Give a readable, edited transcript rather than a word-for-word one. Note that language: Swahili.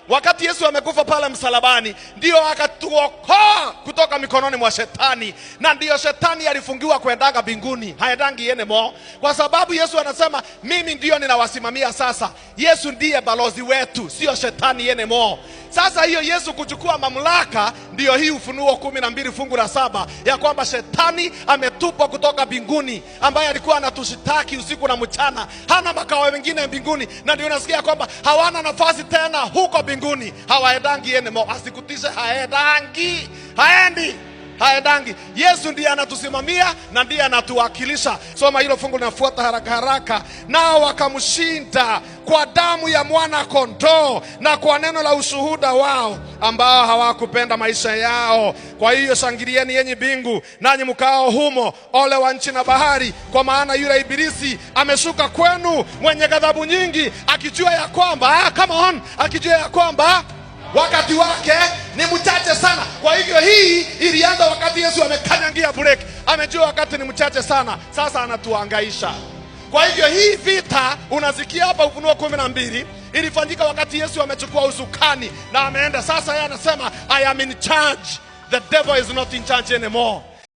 wakati Yesu amekufa pale msalabani, ndio akatuokoa kutoka mikononi mwa shetani, na ndio shetani alifungiwa kuendaga mbinguni, haendangi anymore, kwa sababu Yesu anasema mimi ndio ninawasimamia sasa. Yesu ndiye balozi wetu, sio shetani anymore. Sasa hiyo Yesu kuchukua mamlaka, ndio hii Ufunuo 12 fungu la 7 ya kwamba shetani ametupwa kutoka mbinguni, ambaye alikuwa anatushitaki usiku na mchana, hana makao mengine mbinguni, na ndio unasikia kwamba hawana nafasi tena huko mbinguni, hawaendangi anymore. Asikutishe, haendangi. Yesu ndiye anatusimamia na ndiye anatuwakilisha. Soma hilo fungu linafuata haraka haraka. Nao wakamshinda kwa damu ya mwana kondoo na kwa neno la ushuhuda wao, ambao hawakupenda maisha yao. Kwa hiyo shangilieni yenyi mbingu, nanyi mkao humo, ole wa nchi na bahari, kwa maana yule ibilisi ameshuka kwenu mwenye ghadhabu nyingi, akijua ya kwamba wakati wake ni mchache sana. Kwa hivyo hii ilianza wakati Yesu amekanyangia break. Amejua wakati ni mchache sana, sasa anatuhangaisha. Kwa hivyo hii vita unasikia hapa Ufunuo 12 ilifanyika wakati Yesu amechukua usukani na ameenda. Sasa yeye anasema I am in charge. The devil is not in charge anymore.